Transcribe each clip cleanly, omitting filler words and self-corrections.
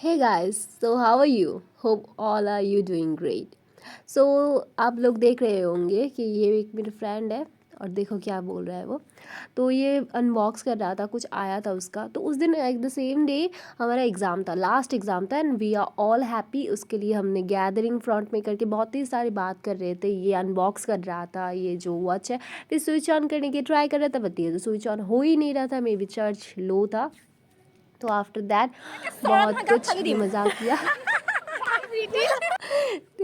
Hey guys, so how are you? Hope all are you doing great. So आप लोग देख रहे होंगे कि ये एक मेरा फ्रेंड है और देखो क्या बोल रहा है वो। तो ये अनबॉक्स कर रहा था, कुछ आया था उसका। तो उस दिन एक द सेम डे हमारा एग्ज़ाम था, लास्ट एग्ज़ाम था, and we are all happy. उसके लिए हमने गैदरिंग फ्रंट में करके बहुत ही सारी बात कर रहे थे। ये अनबॉक्स कर रहा था ये जो वॉच है, फिर स्विच ऑन करने की ट्राई कर रहा था, बट ये तो स्विच ऑन हो ही नहीं रहा था, मे बी चार्ज लो था। तो आफ्टर दैट बहुत कुछ मजाक किया।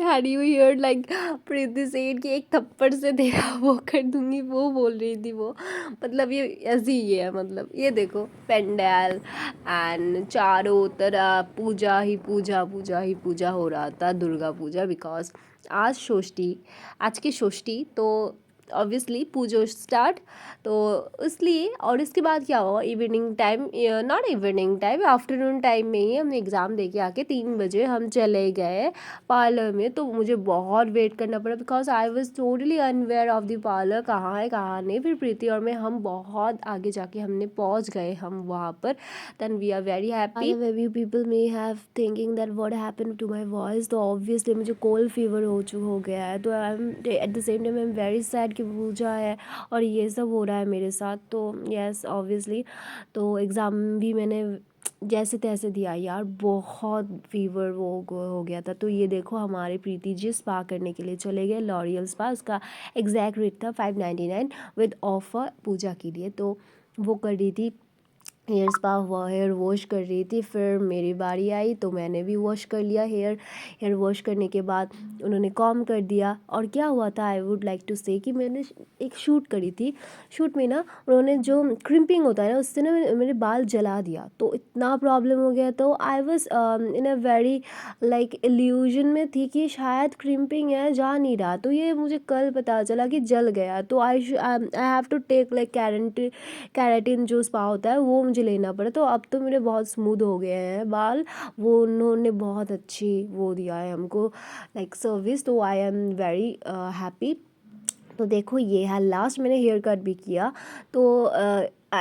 हैड यू हियर्ड लाइक प्रीति सेठ कि एक थप्पड़ से तेरा वो कर दूंगी, वो बोल रही थी वो। मतलब ये ऐसी ही है, मतलब ये देखो पेंडाल एंड चारों तरफ पूजा ही पूजा, पूजा ही पूजा हो रहा था, दुर्गा पूजा। बिकॉज आज षष्ठी, आज की षष्ठी, तो ऑब्वियसली पूजो स्टार्ट, तो इसलिए। और इसके बाद क्या हुआ, evening time, not evening time, afternoon time में ही हमने एग्ज़ाम दे के आके 3 बजे हम चले गए पार्लर में। तो मुझे बहुत वेट करना पड़ा because I was totally unaware of the parlour, कहाँ है कहाँ नहीं। फिर प्रीति और मैं हम बहुत आगे जाके हमने पहुँच गए हम वहाँ पर। Then we are very happy. maybe people may have thinking that what happened to my voice, तो ऑब्वियसली मुझे कोल्ड फीवर हो गया है। तो I am at the same time I am very sad कि पूजा है और ये सब हो रहा है मेरे साथ। तो यस ऑब्वियसली, तो एग्ज़ाम भी मैंने जैसे तैसे दिया यार, बहुत फीवर वो हो गया था। तो ये देखो हमारे प्रीति जी स्पा करने के लिए चले गए, लॉरियल स्पा। उसका एग्जैक्ट रेट था 599 विद ऑफर पूजा के लिए। तो वो कर रही थी हेयर स्पा, हुआ हेयर वॉश कर रही थी। फिर मेरी बारी आई तो मैंने भी वॉश कर लिया हेयर वॉश करने के बाद उन्होंने कॉम कर दिया। और क्या हुआ था, आई वुड लाइक टू से कि मैंने एक शूट करी थी। शूट में ना उन्होंने जो क्रिम्पिंग होता है ना, उससे ना मेरे बाल जला दिया। तो इतना प्रॉब्लम हो गया। तो I was in a very like illusion में थी कि शायद क्रिम्पिंग है, जा नहीं रहा। तो ये मुझे कल पता चला कि जल गया। तो I have to take like keratin जो स्पा होता है वो मुझे लेना पड़ा। तो अब तो मेरे बहुत स्मूथ हो गए हैं बाल। वो उन्होंने बहुत अच्छी वो दिया है हमको लाइक सर्विस। तो आई एम वेरी हैप्पी। तो देखो ये है लास्ट, मैंने हेयर कट भी किया। तो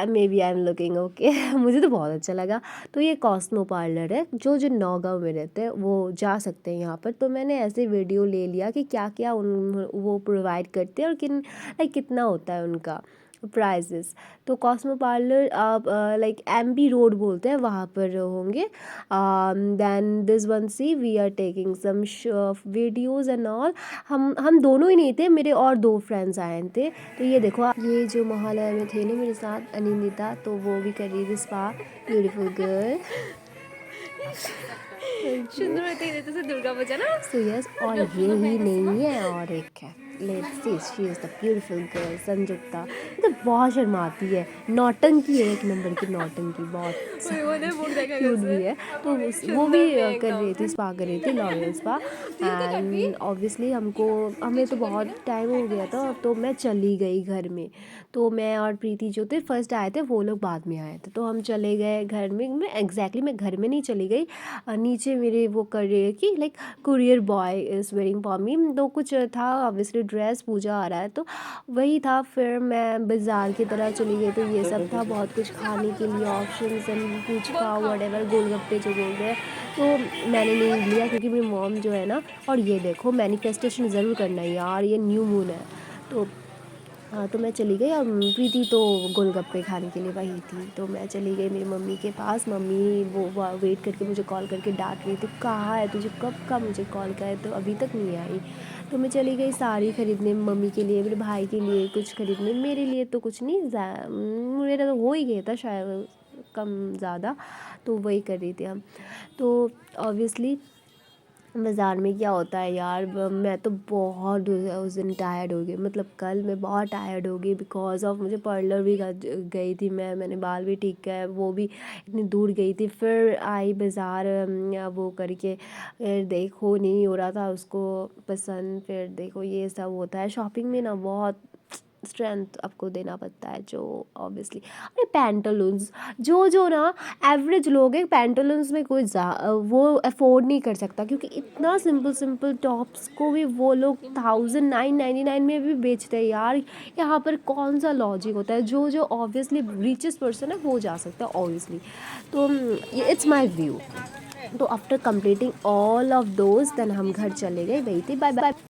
maybe I am looking okay. मुझे तो बहुत अच्छा लगा। तो ये कॉस्मो पार्लर है, जो जो नौगांव में रहते हैं वो जा सकते हैं यहाँ पर। तो मैंने ऐसे वीडियो ले लिया कि क्या क्या वो प्रोवाइड करते हैं और कितना होता है उनका प्राइजेस। तो कॉस्मो पार्लर आप लाइक एमबी रोड बोलते हैं, वहाँ पर होंगे। Then this one see we are taking some videos and all. हम दोनों ही नहीं थे, मेरे और 2 फ्रेंड्स आए थे। तो ये देखो ये जो महालय में थे ना मेरे साथ अनिंदिता, तो वो भी कर रही थी स्पा। Beautiful girl. सुंदर होती रहते से दुर्गा पूजा ना। सो यस, और ये ही नहीं है, और एक है, let's see, she is the beautiful girl Sanyukta. ये तो बहुत शर्माती है, नौटंकी है, एक नंबर की नौटंकी, बहुत क्यूट भी है। तो वो भी कर रही थी, स्पा कर रही थी, लॉरियल स्पा। एंड ऑब्वियसली हमें तो बहुत टाइम हो गया था, तो मैं चली गई घर में। तो मैं और प्रीति जो थे फर्स्ट आए थे, वो लोग बाद में आए थे। तो हम चले गए घर में। मैं घर में नहीं चली गई, नीचे मेरे वो कर रही है कि like courier boy is waiting for me. तो कुछ था ऑब्वियसली, ड्रेस पूजा आ रहा है तो वही था। फिर मैं बाज़ार की तरह चली गई। तो ये सब था, बहुत कुछ खाने के लिए ऑप्शंस एंड पूचका वटेवर, गोलगप्पे जो बोलते हैं। तो मैंने नहीं लिया क्योंकि मेरी मॉम जो है ना। और ये देखो मैनिफेस्टेशन ज़रूर करना है यार, ये न्यू मून है। तो हाँ, तो मैं चली गई और प्रीति तो गोलगप्पे खाने के लिए वही थी। तो मैं चली गई मेरी मम्मी के पास। मम्मी वो वेट करके मुझे कॉल करके डांट रही थी, कहाँ है तुझे, कब का मुझे कॉल करे, तो अभी तक नहीं आई। तो मैं चली गई साड़ी ख़रीदने, मम्मी के लिए, मेरे भाई के लिए कुछ ख़रीदने, मेरे लिए तो कुछ नहीं, मेरा तो हो ही गया था शायद कम ज़्यादा। तो वही कर रही थी हम। तो ऑब्वियसली बाज़ार में क्या होता है यार, मैं तो बहुत उस दिन टायर्ड हो गई। मतलब कल मैं बहुत टायर्ड हो गई बिकॉज ऑफ मुझे पार्लर भी गई थी मैंने बाल भी ठीक किया है, वो भी इतनी दूर गई थी। फिर आई बाज़ार वो करके, फिर देखो नहीं हो रहा था उसको पसंद। फिर देखो ये सब होता है शॉपिंग में ना, बहुत स्ट्रेंथ आपको देना पड़ता है। जो ऑब्वियसली, अरे पैंटलून्स, जो जो ना एवरेज लोग हैं पैंटलून्स में कोई वो अफोर्ड नहीं कर सकता, क्योंकि इतना सिंपल सिंपल टॉप्स को भी वो लोग 1999 में भी बेचते हैं यार। यहाँ पर कौन सा लॉजिक होता है, जो जो ऑब्वियसली रिचेस्ट पर्सन है वो जा सकता है ऑब्वियसली। तो इट्स माई व्यू। तो after completing all of those then हम घर चले गए। वही थी, बाय बाय।